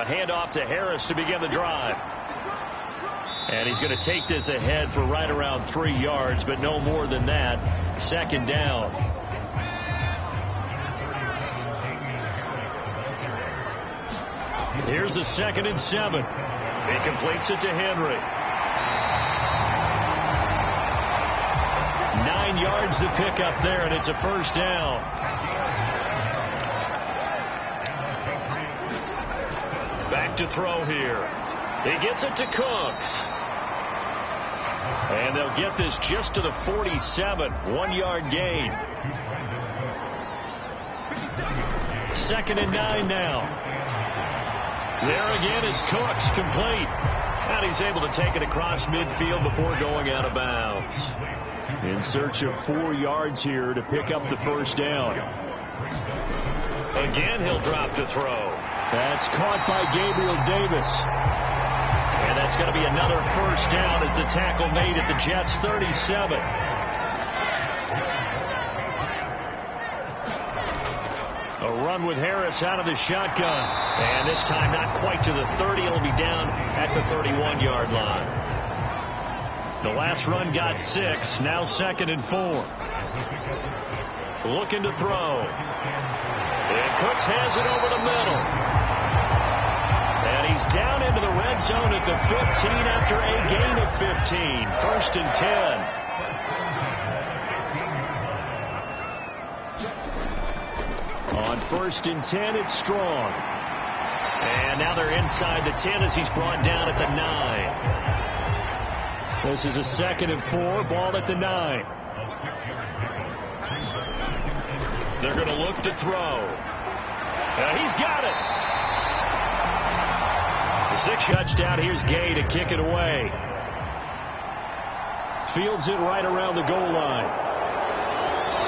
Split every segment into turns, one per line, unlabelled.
handoff to Harris to begin the drive. And he's going to take this ahead for right around 3 yards, but no more than that. Second down. Here's a 2nd and 7. He completes it to Henry. 9 yards to pick up there, and it's a first down. Back to throw here. He gets it to Cooks. And they'll get this just to the 47. 1-yard gain. 2nd and 9 now. There again is Cooks, complete. And he's able to take it across midfield before going out of bounds. In search of 4 yards here to pick up the first down. Again, he'll drop to throw. That's caught by Gabriel Davis. And that's going to be another first down as the tackle made at the Jets' 37. A run with Harris out of the shotgun. And this time not quite to the 30. It'll be down at the 31-yard line. The last run got 6. Now 2nd and 4. Looking to throw. And Cooks has it over the middle. And he's down into the red zone at the 15 after a gain of 15. 1st and 10. On 1st and 10, it's Strong. And now they're inside the 10 as he's brought down at the 9. This is a 2nd and 4, ball at the 9. They're going to look to throw. He's got it. The 6th touchdown. Here's Gay to kick it away. Fields it right around the goal line.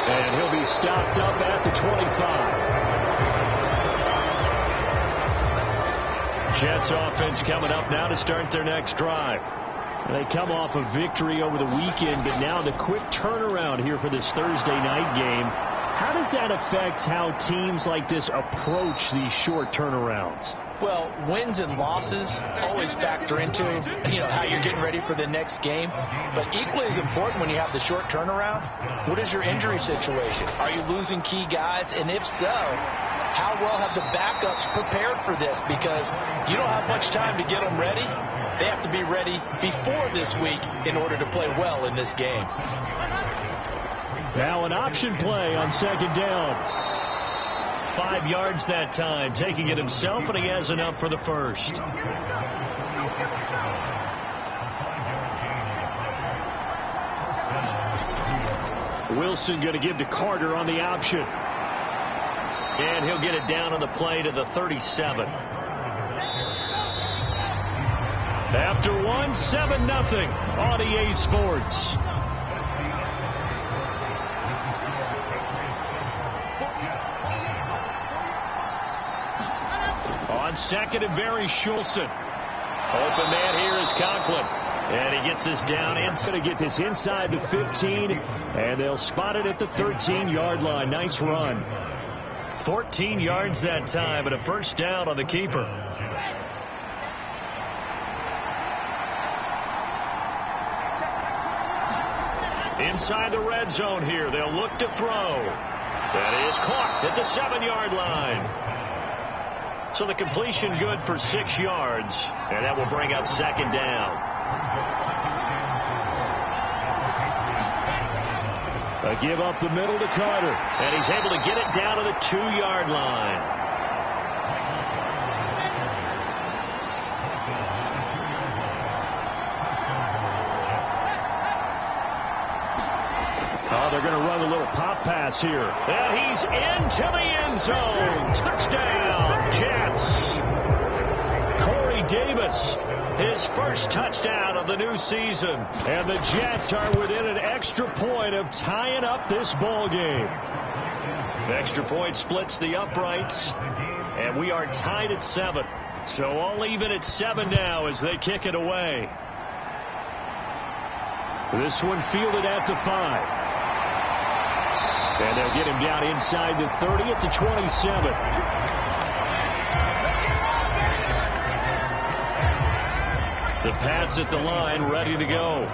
And he'll be stopped up at the 25. Jets offense coming up now to start their next drive. They come off a victory over the weekend, but now the quick turnaround here for this Thursday night game. How does that affect how teams like this approach these short turnarounds?
Well, wins and losses always factor into, how you're getting ready for the next game. But equally as important when you have the short turnaround, what is your injury situation? Are you losing key guys? And if so, how well have the backups prepared for this? Because you don't have much time to get them ready. They have to be ready before this week in order to play well in this game.
Now an option play on 2nd down. 5 yards that time, taking it himself, and he has enough for the first. Wilson going to give to Carter on the option. And he'll get it down on the play to the 37. After 1, 7-0 on EA Sports. On 2nd and very Schulson. Open man here is Conklin. And he gets this down inside to get this inside the 15. And they'll spot it at the 13-yard line. Nice run. 14 yards that time, and a first down on the keeper. Inside the red zone here. They'll look to throw. That is caught at the 7-yard line. So the completion good for 6 yards, and that will bring up 2nd down. A give up the middle to Carter, and he's able to get it down to the 2-yard line. Oh, they're going to run a little pop pass here. And he's into the end zone. Touchdown, Jets. Corey Davis, his first touchdown of the new season. And the Jets are within an extra point of tying up this ball game. The extra point splits the uprights, and we are tied at 7. So all even at 7 now as they kick it away. This one fielded at the 5. And they'll get him down inside the 30 at the 27. The Pats at the line, ready to go.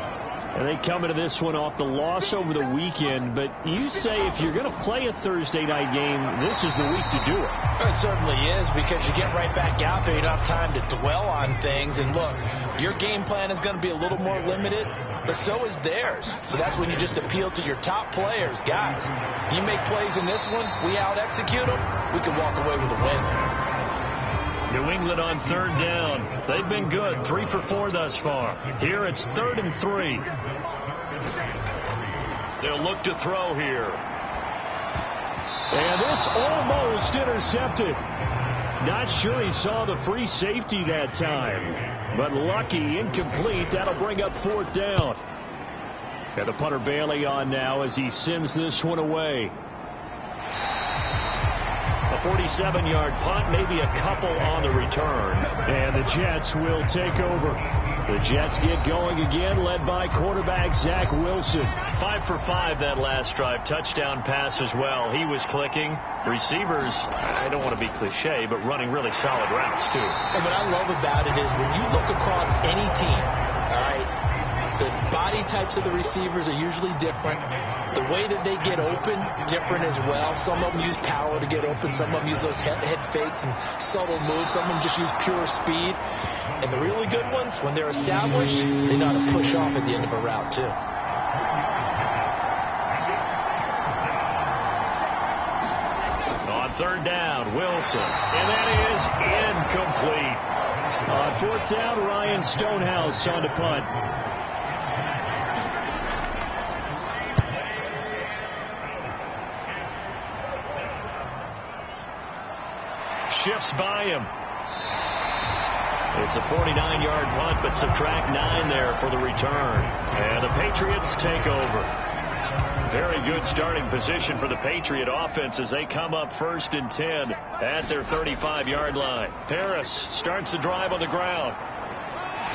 And they come into this one off the loss over the weekend. But you say if you're going to play a Thursday night game, this is the week to do it.
It certainly is, because you get right back out there. You don't have time to dwell on things. And look, your game plan is going to be a little more limited, but so is theirs. So that's when you just appeal to your top players. Guys, you make plays in this one, we out-execute them, we can walk away with a win.
New England on third down. They've been good, 3 for 4 thus far. Here it's 3rd and 3. They'll look to throw here. And this almost intercepted. Not sure he saw the free safety that time. But lucky, incomplete. That'll bring up 4th down. And the punter Bailey on now as he sends this one away. A 47-yard punt, maybe a couple on the return. And the Jets will take over. The Jets get going again, led by quarterback Zach Wilson. 5 for 5 that last drive. Touchdown pass as well. He was clicking. Receivers, I don't want to be cliche, but running really solid routes, too.
And what I love about it is when you look across any team, all right, the body types of the receivers are usually different. The way that they get open, different as well. Some of them use power to get open. Some of them use those head fakes and subtle moves. Some of them just use pure speed. And the really good ones, when they're established, they know how to push off at the end of a route, too.
On third down, Wilson. And that is incomplete. On 4th down, Ryan Stonehouse on the punt. Shifts by him. It's a 49-yard punt, but subtract 9 there for the return. And the Patriots take over. Very good starting position for the Patriot offense as they come up 1st and 10 at their 35-yard line. Harris starts the drive on the ground.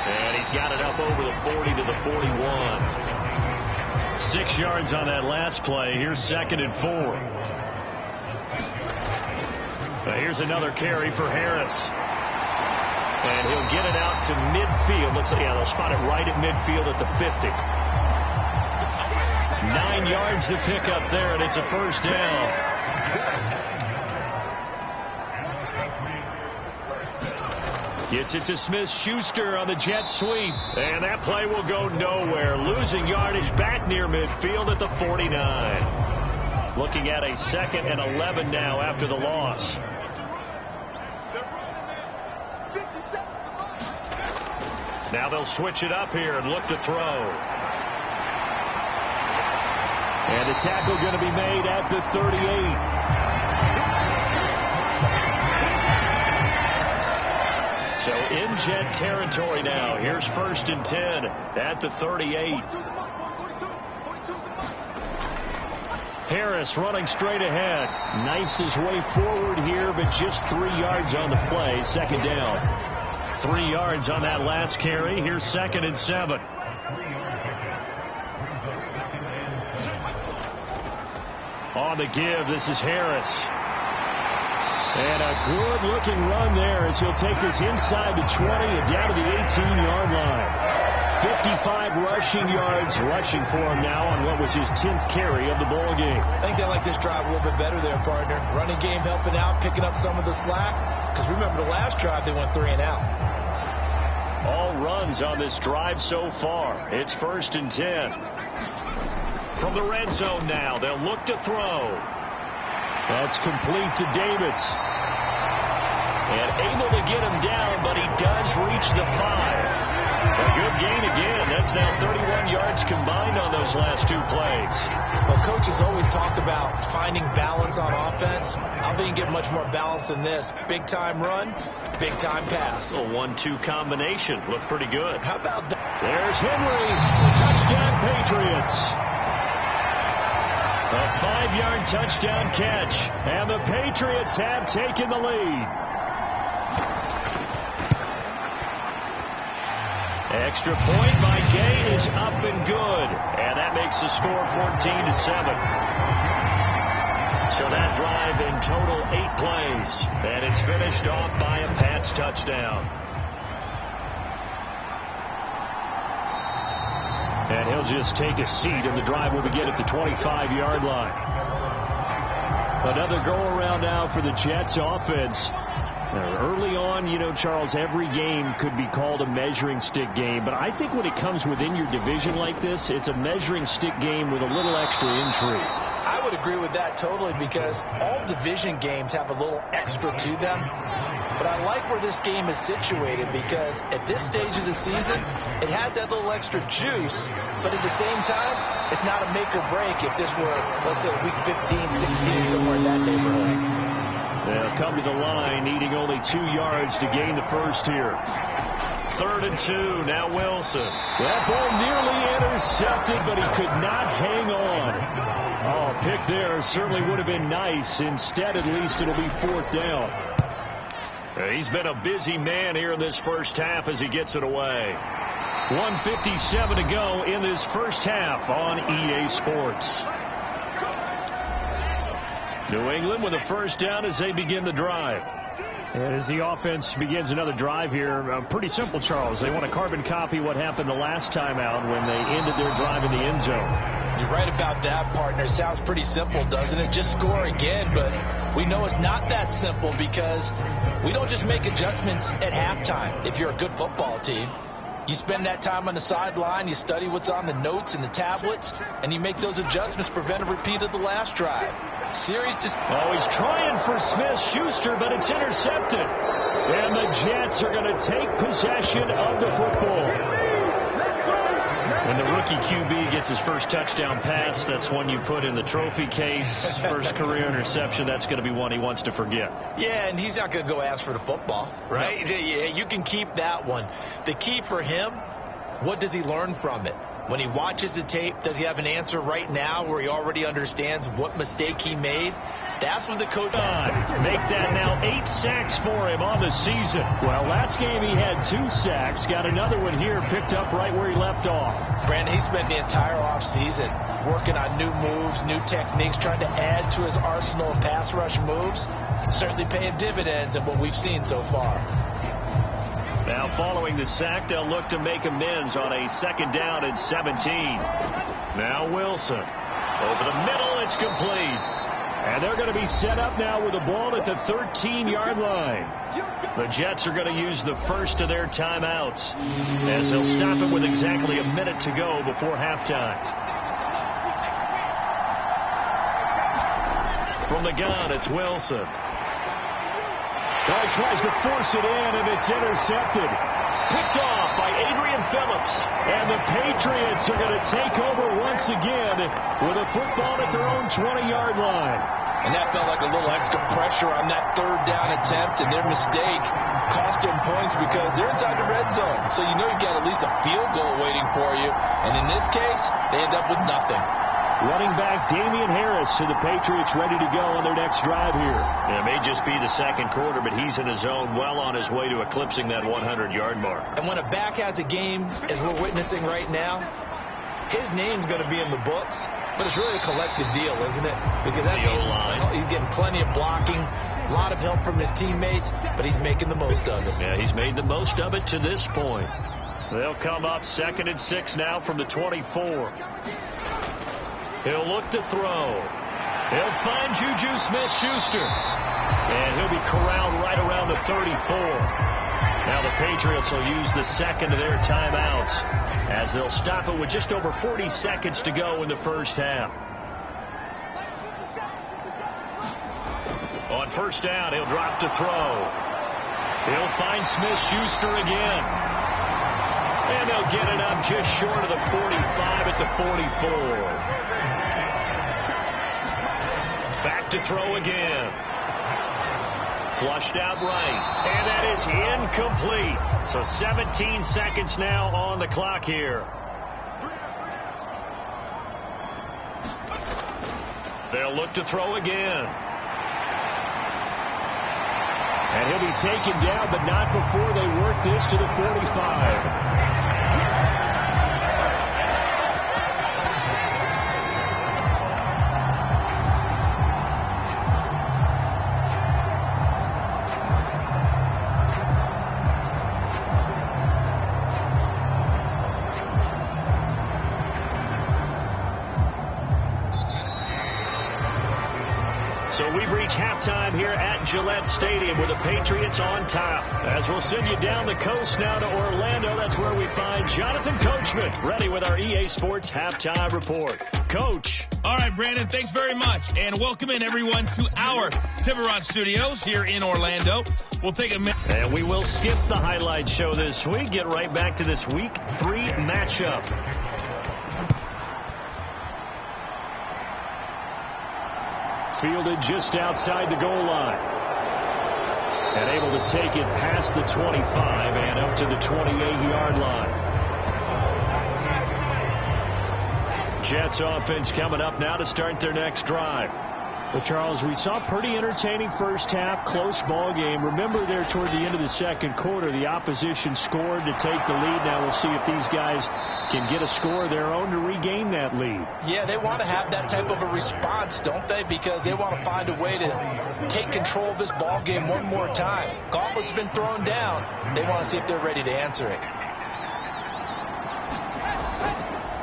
And he's got it up over the 40 to the 41. 6 yards on that last play. Here's 2nd and 4. Here's another carry for Harris. And he'll get it out to midfield. Let's say, yeah, they'll spot it right at midfield at the 50. 9 yards to pick up there, and it's a 1st down. Gets it to Smith-Schuster on the jet sweep. And that play will go nowhere. Losing yardage back near midfield at the 49. Looking at a 2nd and 11 now after the loss. Now they'll switch it up here and look to throw. And the tackle going to be made at the 38. So in Jet territory now. Here's 1st and 10 at the 38. Harris running straight ahead. Knifes his way forward here, but just 3 yards on the play. 2nd down. 3 yards on that last carry. Here's 2nd and 7. On the give, this is Harris. And a good-looking run there as he'll take this inside the 20 and down to the 18-yard line. 55 rushing yards rushing for him now on what was his 10th carry of the ball game.
I think they like this drive a little bit better there, partner. Running game helping out, picking up some of the slack. Because remember the last drive, they went 3 and out.
All runs on this drive so far. It's 1st and 10. From the red zone now, they'll look to throw. That's complete to Davis. And able to get him down, but he does reach the 5. A good gain again. That's now 31 yards combined on those last 2 plays.
Well, coaches always talk about finding balance on offense. I don't think you get much more balance than this. Big-time run, big-time pass.
A 1-2 combination. Looked pretty good.
How about that?
There's Henry. Touchdown, Patriots. A 5-yard touchdown catch. And the Patriots have taken the lead. Extra point by Gay is up and good. And that makes the score 14-7. So that drive in total 8 plays. And it's finished off by a Pats touchdown. just take a seat, and the drive will begin at the 25-yard line. Another go-around now for the Jets offense. Early on, you know, Charles, every game could be called a measuring stick game. But I think when it comes within your division like this, it's a measuring stick game with a little extra intrigue.
I would agree with that totally, because all division games have a little extra to them. But I like where this game is situated, because at this stage of the season, it has that little extra juice. But at the same time, it's not a make or break if this were, let's say, week 15, 16, somewhere in that neighborhood.
They'll come to the line, needing only 2 yards to gain the first here. 3rd and 2. Now Wilson. That ball nearly intercepted, but he could not hang on. Oh, pick there certainly would have been nice. Instead, at least, it'll be 4th down. He's been a busy man here in this first half as he gets it away. 1:57 to go in this first half on EA Sports. New England with a first down as they begin the drive. And as the offense begins another drive here, pretty simple, Charles. They want to carbon copy what happened the last time out when they ended their drive in the end zone.
You're right about that, partner. Sounds pretty simple, doesn't it? Just score again, but we know it's not that simple, because we don't just make adjustments at halftime if you're a good football team. You spend that time on the sideline, you study what's on the notes and the tablets, and you make those adjustments, prevent a repeat of the last drive. Series just...
Oh, he's trying for Smith-Schuster, but it's intercepted. And the Jets are going to take possession of the football. When the rookie QB gets his first touchdown pass, that's one you put in the trophy case. First career interception, that's going to be one he wants to forget.
Yeah, and he's not going to go ask for the football, right? No. Yeah, you can keep that one. The key for him, what does he learn from it? When he watches the tape, does he have an answer right now where he already understands what mistake he made? That's when the coach...
Make that now 8 sacks for him on the season. Well, last game he had 2 sacks. Got another one here, picked up right where he left off.
Brandon, he spent the entire offseason working on new moves, new techniques, trying to add to his arsenal of pass rush moves. Certainly paying dividends in what we've seen so far.
Now following the sack, they'll look to make amends on a 2nd down and 17. Now Wilson. Over the middle, it's complete. And they're going to be set up now with the ball at the 13-yard line. The Jets are going to use the first of their timeouts, as they'll stop it with exactly a minute to go before halftime. From the gun, it's Wilson. He tries to force it in, and it's intercepted. Picked off by Adrian Phillips. And the Patriots are going to take over once again with a football at their own 20-yard line.
And that felt like a little extra pressure on that 3rd down attempt, and their mistake cost them points because they're inside the red zone. So you know you've got at least a field goal waiting for you. And in this case, they end up with nothing.
Running back Damian Harris to the Patriots, ready to go on their next drive here. It may just be the 2nd quarter, but he's in his zone, well on his way to eclipsing that 100-yard mark.
And when a back has a game, as we're witnessing right now, his name's going to be in the books, but it's really a collective deal, isn't it? Because that means he's getting plenty of blocking, a lot of help from his teammates, but he's making the most of it.
Yeah, he's made the most of it to this point. They'll come up 2nd and 6 now from the 24. He'll look to throw. He'll find Juju Smith-Schuster. And he'll be corralled right around the 34. Now the Patriots will use the 2nd of their timeouts, as they'll stop it with just over 40 seconds to go in the first half. On 1st down, he'll drop to throw. He'll find Smith-Schuster again. And they'll get it up just short of the 45 at the 44. Back to throw again. Flushed out right. And that is incomplete. So 17 seconds now on the clock here. They'll look to throw again. And he'll be taken down, but not before they work this to the 45. So we've reached halftime here at Gillette Stadium with the Patriots on top. As we'll send you down the coast now to Orlando, that's where we find Jonathan Coachman, ready with our EA Sports Halftime Report. Coach.
All right, Brandon, thanks very much. And welcome in, everyone, to our Tiburon Studios here in Orlando. We'll take a minute.
And we will skip the highlight show this week. Get right back to this Week 3 matchup. Fielded just outside the goal line. And able to take it past the 25 and up to the 28-yard line. Jets offense coming up now to start their next drive. Well, Charles, we saw a pretty entertaining first half, close ball game. Remember there toward the end of the second quarter, the opposition scored to take the lead. Now we'll see if these guys can get a score of their own to regain that lead.
Yeah, they want to have that type of a response, don't they? Because they want to find a way to take control of this ball game one more time. Gauntlet's been thrown down. They want to see if they're ready to answer it.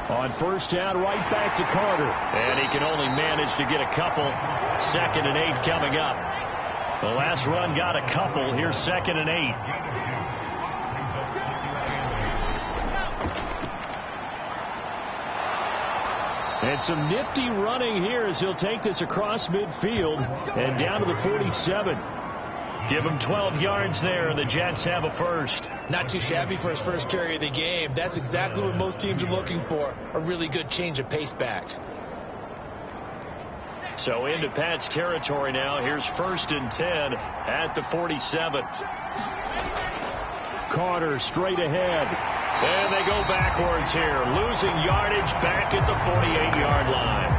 On first down, right back to Carter. And he can only manage to get a couple. 2nd and 8 coming up. The last run got a couple. Here's 2nd and 8. And some nifty running here as he'll take this across midfield and down to the 47. Give him 12 yards there, and the Jets have a first.
Not too shabby for his first carry of the game. That's exactly what most teams are looking for, a really good change of pace back.
So into Pat's territory now. Here's 1st and 10 at the 47. Carter straight ahead. And they go backwards here, losing yardage back at the 48-yard line.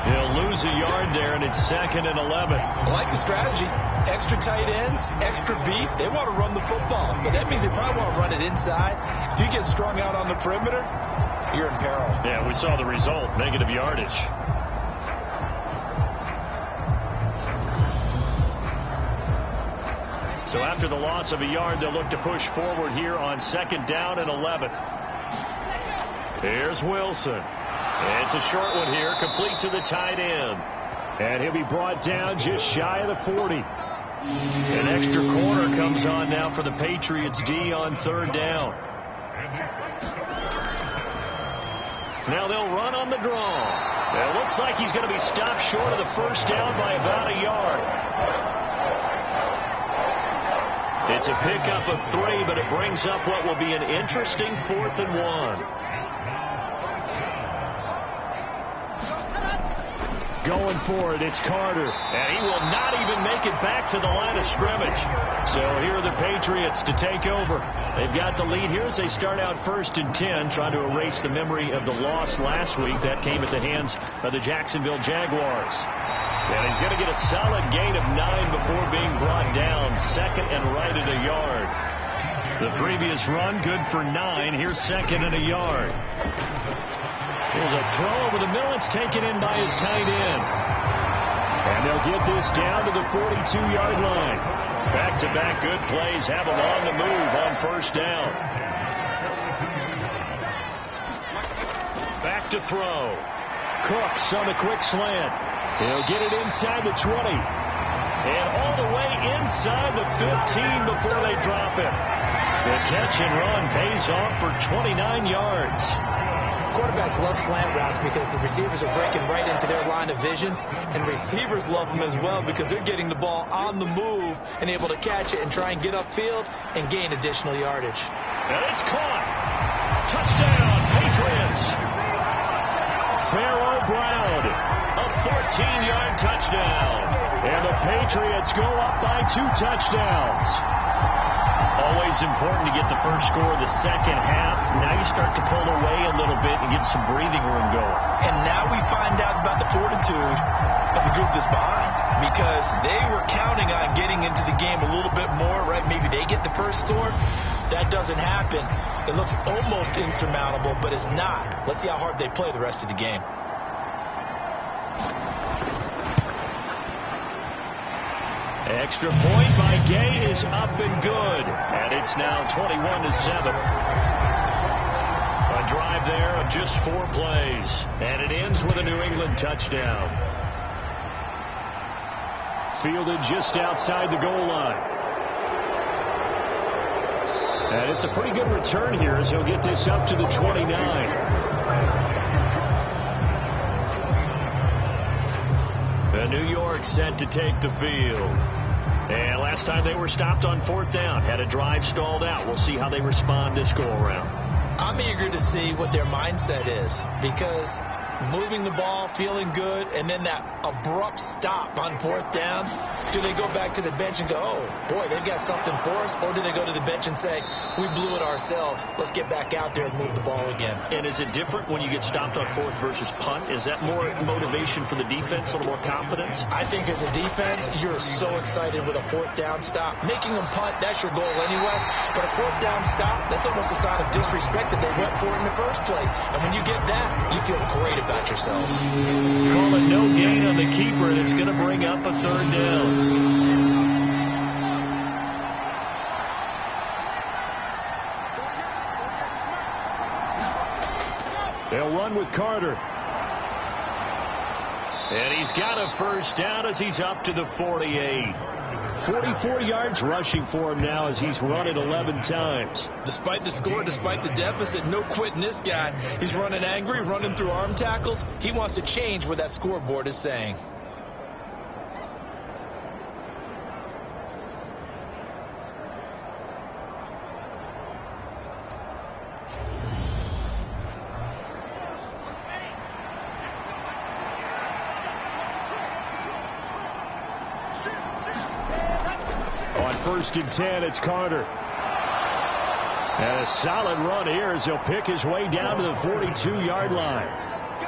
He'll lose a yard there, and it's 2nd and 11.
I like the strategy. Extra tight ends, extra beef. They want to run the football, but that means they probably want to run it inside. If you get strung out on the perimeter, you're in peril.
Yeah, we saw the result, negative yardage. So after the loss of a yard, they'll look to push forward here on 2nd down and 11. Here's Wilson. It's a short one here, complete to the tight end. And he'll be brought down just shy of the 40. An extra corner comes on now for the Patriots D on 3rd down. Now they'll run on the draw. It looks like he's going to be stopped short of the first down by about a yard. It's a pickup of 3, but it brings up what will be an interesting 4th and 1. Going for it, it's Carter. And he will not even make it back to the line of scrimmage. So here are the Patriots to take over. They've got the lead here as they start out 1st and 10, trying to erase the memory of the loss last week. That came at the hands of the Jacksonville Jaguars. And he's going to get a solid gain of 9 before being brought down. 2nd and right at a yard. The previous run, good for 9. Here's 2nd and a yard. Here's a throw over the middle. It's taken in by his tight end. And they'll get this down to the 42-yard line. Back-to-back good plays have them on the move on 1st down. Back to throw. Cooks on the quick slant. He'll get it inside the 20. And all the way inside the 15 before they drop it. The catch and run pays off for 29 yards.
Quarterbacks love slant routes because the receivers are breaking right into their line of vision, and receivers love them as well because they're getting the ball on the move and able to catch it and try and get upfield and gain additional yardage.
And it's caught. Touchdown, Patriots. Pharaoh Brown, a 14-yard touchdown. And the Patriots go up by 2 touchdowns. Always important to get the first score of the second half. Now you start to pull away a little bit and get some breathing room going.
And now we find out about the fortitude of the group that's behind, because they were counting on getting into the game a little bit more, right? Maybe they get the first score. That doesn't happen. It looks almost insurmountable, but it's not. Let's see how hard they play the rest of the game.
Extra point by Gay is up and good. And it's now 21-7. A drive there of just 4 plays. And it ends with a New England touchdown. fielded just outside the goal line. And it's a pretty good return here as he'll get this up to the 29. The New York set to take the field. And last time they were stopped on 4th down, had a drive stalled out. We'll see how they respond this go-around.
I'm eager to see what their mindset is, because moving the ball, feeling good, and then that abrupt stop on 4th down, do they go back to the bench and go, oh, boy, they've got something for us? Or do they go to the bench and say, we blew it ourselves, let's get back out there and move the ball again?
And is it different when you get stopped on 4th versus punt? Is that more motivation for the defense, a little more confidence?
I think as a defense, you're so excited with a 4th down stop. Making them punt, that's your goal anyway. But a 4th down stop, that's almost a sign of disrespect that they went for it in the first place. And when you get that, you feel great about yourselves.
Call it no gain on the keeper, and it's going to bring up a 3rd down. They'll run with Carter. And he's got a 1st down as he's up to the 48. 44 yards rushing for him now as he's run it 11 times.
Despite the score, despite the deficit, no quitting this guy. He's running angry, running through arm tackles. He wants to change what that scoreboard is saying.
On 1st and 10, it's Carter. And a solid run here as he'll pick his way down to the 42-yard line.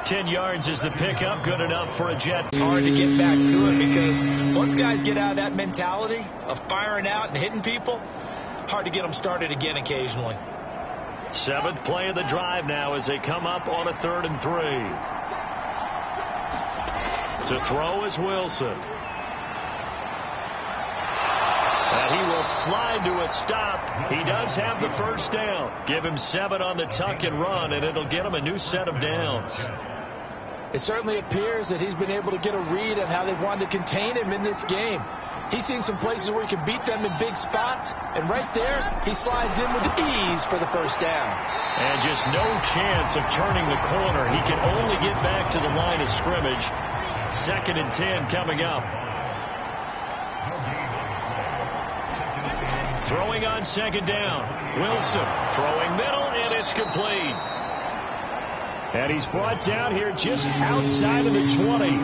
10 yards is the pickup, good enough for a Jet.
Hard to get back to it, because once guys get out of that mentality of firing out and hitting people, hard to get them started again occasionally.
7th play of the drive now as they come up on a 3rd and 3. To throw is Wilson. And he will slide to a stop. He does have the 1st down. Give him 7 on the tuck and run, and it'll get him a new set of downs.
It certainly appears that he's been able to get a read on how they've wanted to contain him in this game. He's seen some places where he can beat them in big spots, and right there, he slides in with ease for the 1st down.
And just no chance of turning the corner. He can only get back to the line of scrimmage. 2nd and 10 coming up. Throwing on 2nd down. Wilson throwing middle, and it's complete. And he's brought down here just outside of the 20.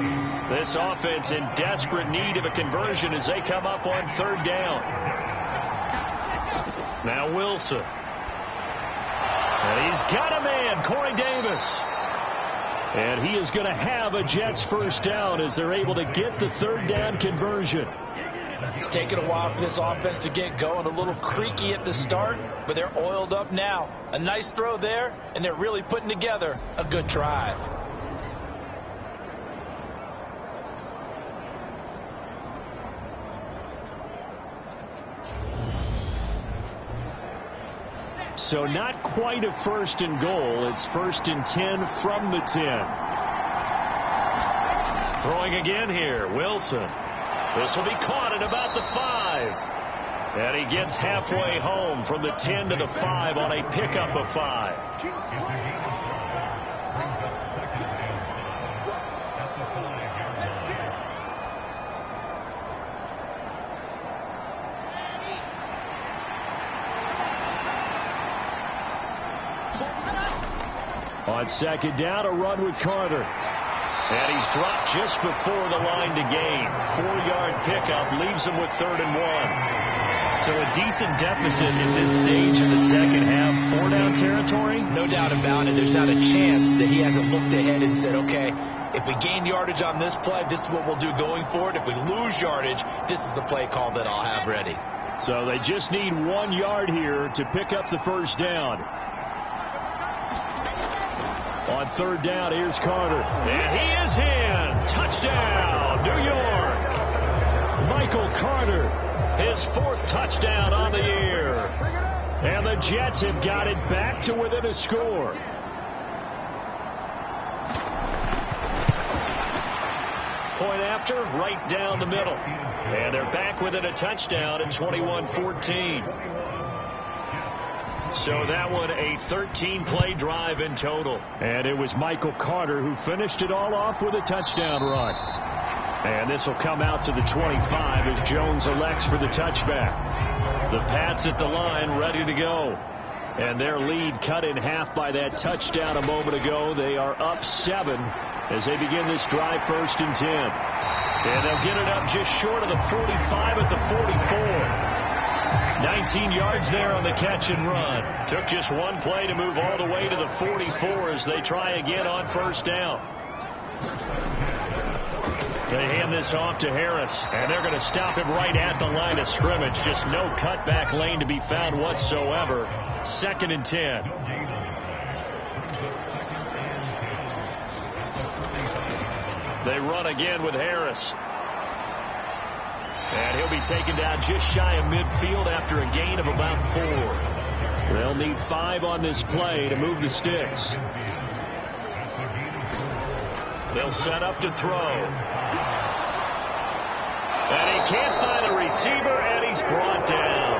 This offense in desperate need of a conversion as they come up on 3rd down. Now Wilson. And he's got a man, Corey Davis. And he is going to have a Jets 1st down as they're able to get the 3rd down conversion.
It's taken a while for this offense to get going. A little creaky at the start, but they're oiled up now. A nice throw there, and they're really putting together a good drive.
So not quite a 1st and goal. It's 1st and 10 from the 10. Throwing again here, Wilson. This will be caught at about the 5. And he gets halfway home from the 10 to the 5 on a pickup of 5. On 2nd down, a run with Carter. And he's dropped just before the line to gain. 4-yard pickup leaves him with 3rd and 1. So a decent deficit at this stage in the second half. 4-down territory?
No doubt about it. There's not a chance that he hasn't looked ahead and said, okay, if we gain yardage on this play, this is what we'll do going forward. If we lose yardage, this is the play call that I'll have ready.
So they just need 1 yard here to pick up the 1st down. On 3rd down, here's Carter. And he is in. Touchdown, New York. Michael Carter, his 4th touchdown on the year. And the Jets have got it back to within a score. point after, right down the middle. And they're back within a touchdown at 21-14. So that one a 13-play drive in total.
And it was Michael Carter who finished it all off with a touchdown run. And this will come out to the 25 as Jones elects for the touchback. The Pats at the line ready to go. And their lead cut in half by that touchdown a moment ago. They are up 7 as they begin this drive, 1st and 10. And they'll get it up just short of the 45 at the 44. 19 yards there on the catch and run. Took just one play to move all the way to the 44 as they try again on 1st down. They hand this off to Harris, and they're going to stop him right at the line of scrimmage. Just no cutback lane to be found whatsoever. 2nd and 10. They run again with Harris. And he'll be taken down just shy of midfield after a gain of about 4. They'll need 5 on this play to move the sticks. They'll set up to throw. And he can't find a receiver, and he's brought down.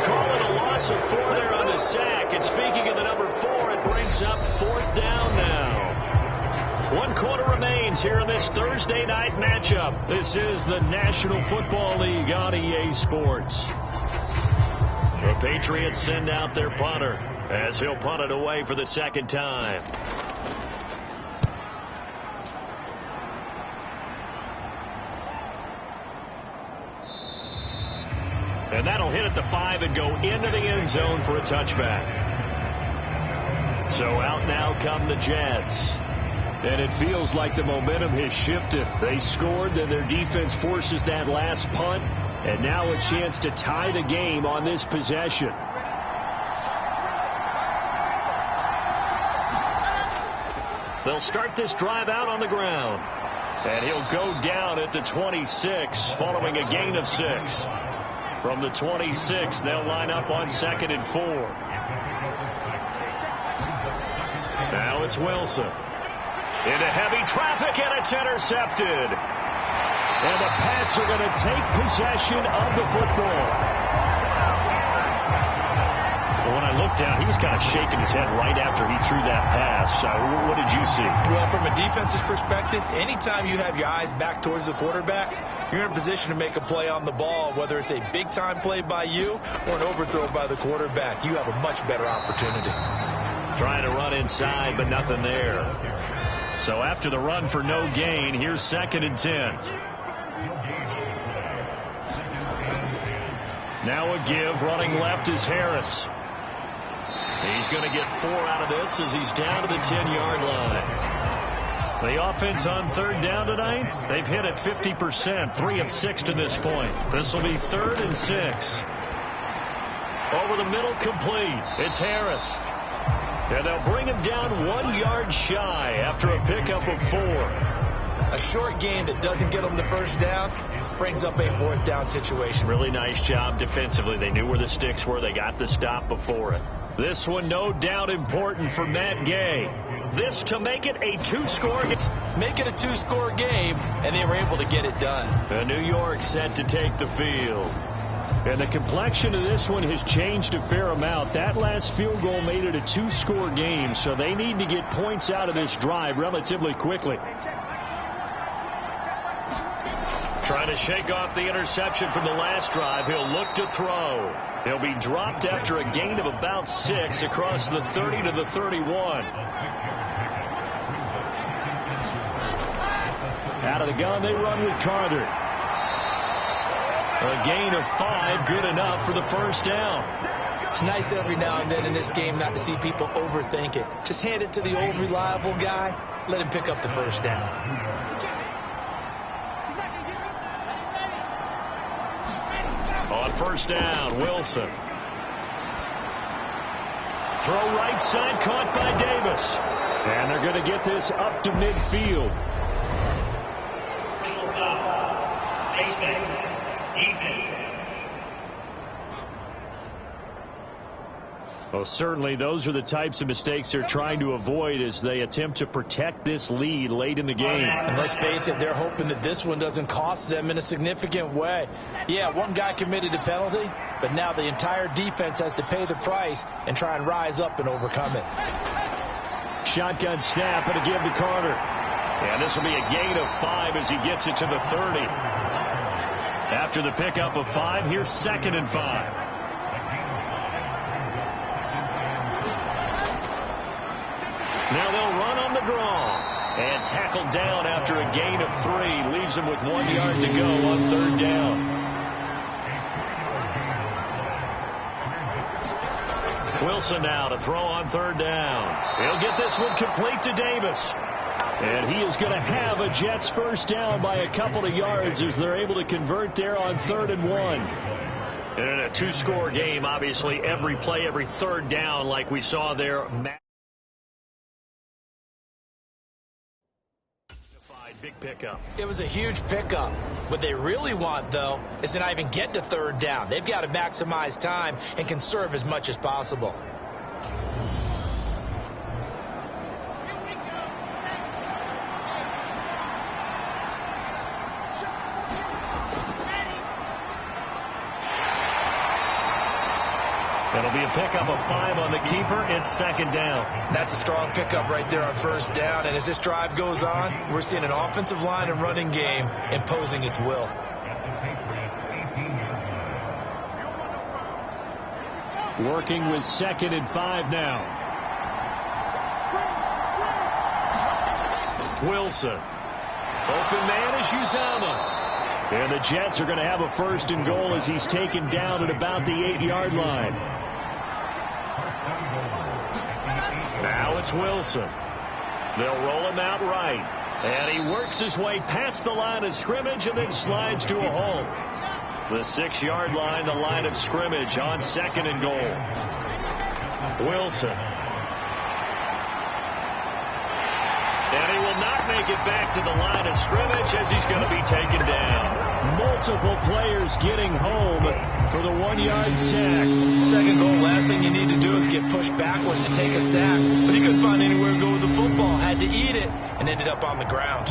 Call it a loss of 4 there on the sack. And speaking of the number 4, it brings up 4th down now. 1 quarter remains here in this Thursday night matchup. This is the National Football League on EA Sports. The Patriots send out their punter as he'll punt it away for the 2nd time. And that'll hit at the 5 and go into the end zone for a touchback. So out now come the Jets. And it feels like the momentum has shifted. They scored, then their defense forces that last punt. And now a chance to tie the game on this possession. They'll start this drive out on the ground. And he'll go down at the 26 following a gain of 6. From the 26, they'll line up on 2nd and 4. Now it's Wilson. Into heavy traffic, and it's intercepted. And the Pats are going to take possession of the football. Well, when I looked down, he was kind of shaking his head right after he threw that pass. What did you see?
Well, from a defense's perspective, anytime you have your eyes back towards the quarterback, you're in a position to make a play on the ball, whether it's a big-time play by you or an overthrow by the quarterback. You have a much better opportunity.
Trying to run inside, but nothing there. So after the run for no gain, here's 2nd and 10. Now a give. Running left is Harris. He's going to get 4 out of this as he's down to the 10-yard line. The offense on 3rd down tonight, they've hit it 50%, 3 of 6 to this point. This will be 3rd and 6. Over the middle, complete. It's Harris. And they'll bring him down 1 yard shy after a pickup of 4.
A short gain that doesn't get them the 1st down brings up a 4th down situation.
Really nice job defensively. They knew where the sticks were. They got the stop before it. This one no doubt important for Matt Gay. This to make it a 2-score.
Make it a 2-score game, and they were able to get it done.
And New York set to take the field. And the complexion of this one has changed a fair amount. That last field goal made it a 2-score game, so they need to get points out of this drive relatively quickly. Trying to shake off the interception from the last drive. He'll look to throw. He'll be dropped after a gain of about 6 across the 30 to the 31. Out of the gun, they run with Carter. A gain of 5, good enough for the 1st down.
It's nice every now and then in this game not to see people overthink it. Just hand it to the old reliable guy. Let him pick up the 1st down.
On 1st down, Wilson. Throw right side, caught by Davis. And they're going to get this up to midfield.
Well, certainly those are the types of mistakes they're trying to avoid as they attempt to protect this lead late in the game.
And let's face it, they're hoping that this one doesn't cost them in a significant way. Yeah, one guy committed a penalty, but now the entire defense has to pay the price and try and rise up and overcome it.
Shotgun snap and a give to Carter. And this will be a gain of 5 as he gets it to the 30. After the pickup of 5, here's 2nd and 5. Now they'll run on the draw. And tackled down after a gain of 3. Leaves them with 1 yard to go on 3rd down. Wilson now to throw on 3rd down. He'll get this one complete to Davis. And he is going to have a Jets first down by a couple of yards as they're able to convert there on 3rd and 1. And in a 2-score game, obviously every play, every 3rd down like we saw there. Big pickup.
It was a huge pickup. What they really want, though, is to not even get to 3rd down. They've got to maximize time and conserve as much as possible.
It'll be a pickup of 5 on the keeper. It's 2nd down.
That's a strong pickup right there on 1st down. And as this drive goes on, we're seeing an offensive line and running game imposing its will.
Working with 2nd and 5 now. Wilson. Open man is Uzama. And the Jets are going to have a 1st and goal as he's taken down at about the 8-yard line. Now it's Wilson. They'll roll him out right. And he works his way past the line of scrimmage and then slides to a hole. The 6-yard line, the line of scrimmage on 2nd and goal. Wilson. And he will not make it back to the line of scrimmage as he's going to be taken down. Multiple players getting home for the 1-yard sack.
2nd goal, last thing you need to do is get pushed backwards to take a sack. But he couldn't find anywhere to go with the football. Had to eat it and ended up on the ground.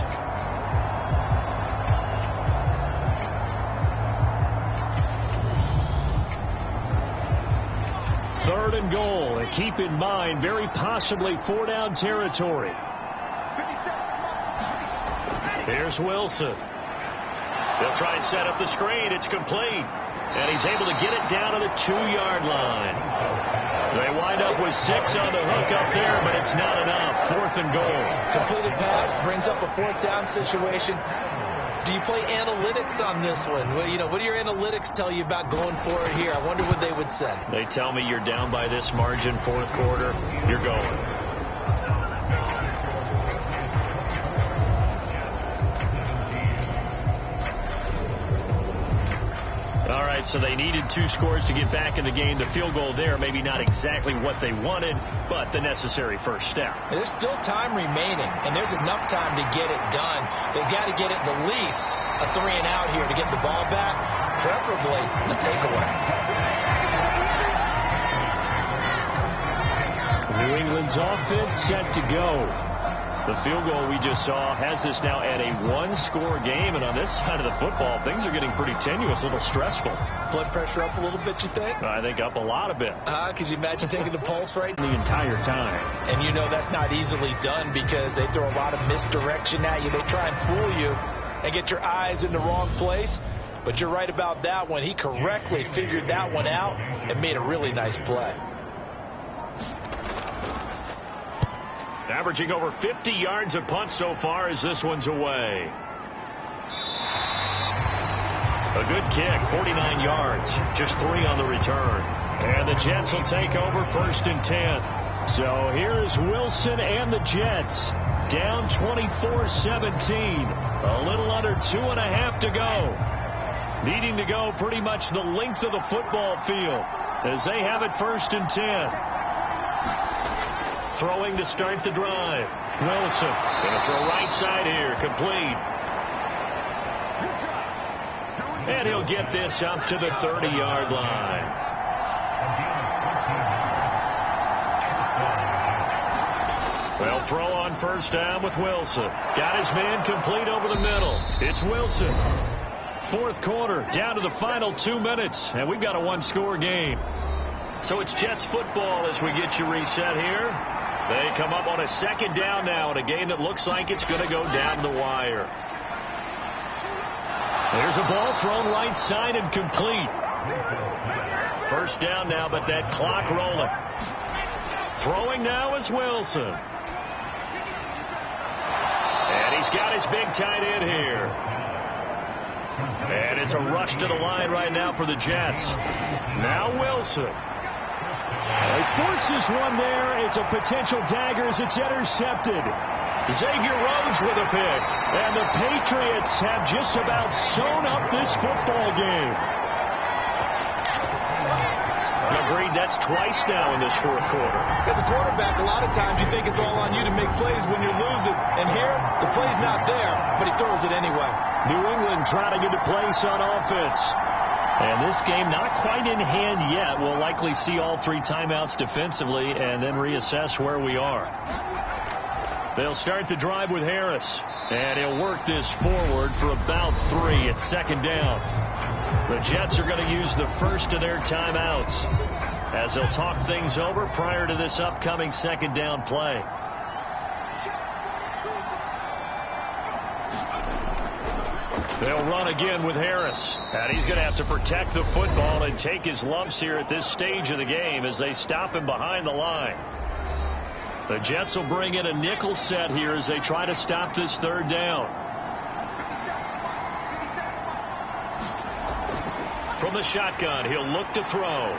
Third and goal. And keep in mind, very possibly 4-down territory. Here's Wilson. They'll try and set up the screen. It's complete. And he's able to get it down to the 2-yard line. They wind up with 6 on the hook up there, but it's not enough. 4th and goal.
Completed pass brings up a 4th down situation. Do you play analytics on this one? Well, you know, what do your analytics tell you about going for it here? I wonder what they would say.
They tell me you're down by this margin, 4th quarter. You're going. All right, so they needed 2 scores to get back in the game. The field goal there, maybe not exactly what they wanted, but the necessary first step.
There's still time remaining, and there's enough time to get it done. They've got to get at the least a 3 and out here to get the ball back, preferably a takeaway.
New England's offense set to go. The field goal we just saw has this now at a 1-score game, and on this side of the football, things are getting pretty tenuous, a little stressful.
Blood pressure up a little bit, you think?
I think up a lot of bit.
Could you imagine taking the pulse rate?
The entire time.
And you know that's not easily done because they throw a lot of misdirection at you. They try and fool you and get your eyes in the wrong place. But you're right about that one. He correctly figured that one out and made a really nice play.
Averaging over 50 yards a punt so far as this one's away. A good kick, 49 yards, just 3 on the return. And the Jets will take over 1st and 10. So here's Wilson and the Jets down 24-17. A little under 2.5 to go. Needing to go pretty much the length of the football field as they have it 1st and 10. Throwing to start the drive. Wilson going to throw right side here. Complete. And he'll get this up to the 30-yard line. They'll throw on first down with Wilson. Got his man complete over the middle. It's Wilson. Fourth quarter, down to the final 2 minutes, and we've got a one-score game. So it's Jets football as we get you reset here. They come up on a second down now in a game that looks like it's going to go down the wire. There's a ball thrown right side and complete. First down now, but that clock rolling. Throwing now is Wilson. And he's got his big tight end here. And it's a rush to the line right now for the Jets. Now Wilson.
He forces one there. It's a potential dagger as it's intercepted.
Xavier Rhodes with a pick.
And the Patriots have just about sewn up this football game.
Agreed, that's twice now in this fourth quarter.
As a quarterback, a lot of times you think it's all on you to make plays when you're losing. And here, the play's not there, but he throws it anyway.
New England trying to get a place on offense.
And this game not quite in hand yet. We'll likely see all three timeouts defensively and then reassess where we are. They'll start the drive with Harris. And he'll work this forward for about 3 at second down. The Jets are going to use the first of their timeouts as they'll talk things over prior to this upcoming second down play. They'll run again with Harris. And he's going to have to protect the football and take his lumps here at this stage of the game as they stop him behind the line. The Jets will bring in a nickel set here as they try to stop this third down. From the shotgun, he'll look to throw.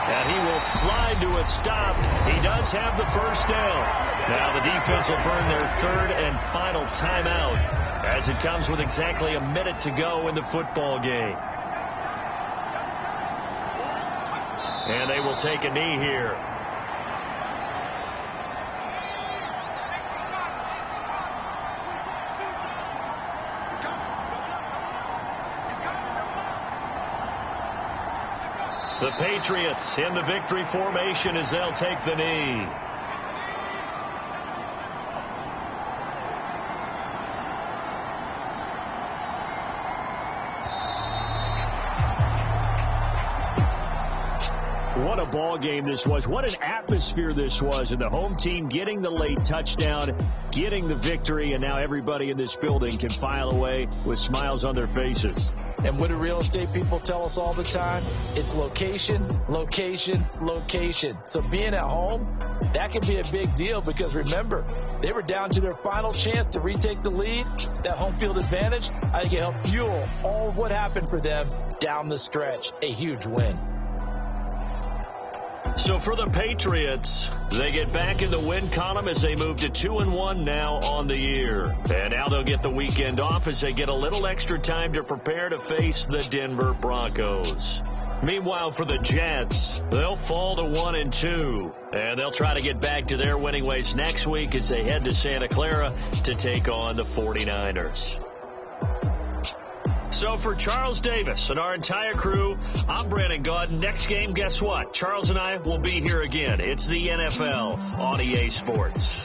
And he will slide to a stop. He does have the first down. Now the defense will burn their third and final timeout as it comes with exactly a minute to go in the football game. And they will take a knee here. The Patriots in the victory formation as they'll take the knee.
What a ball game this was. What an atmosphere this was. And the home team getting the late touchdown, getting the victory, and now everybody in this building can file away with smiles on their faces.
And what do real estate people tell us all the time? It's location, location, location. So being at home, that can be a big deal because remember, they were down to their final chance to retake the lead. That home field advantage, I think it helped fuel all of what happened for them down the stretch. A huge win.
So for the Patriots, they get back in the win column as they move to 2-1 now on the year. And now they'll get the weekend off as they get a little extra time to prepare to face the Denver Broncos. Meanwhile, for the Jets, they'll fall to 1-2. And they'll try to get back to their winning ways next week as they head to Santa Clara to take on the 49ers. So for Charles Davis and our entire crew, I'm Brandon Gaudin. Next game, guess what? Charles and I will be here again. It's the NFL on EA Sports.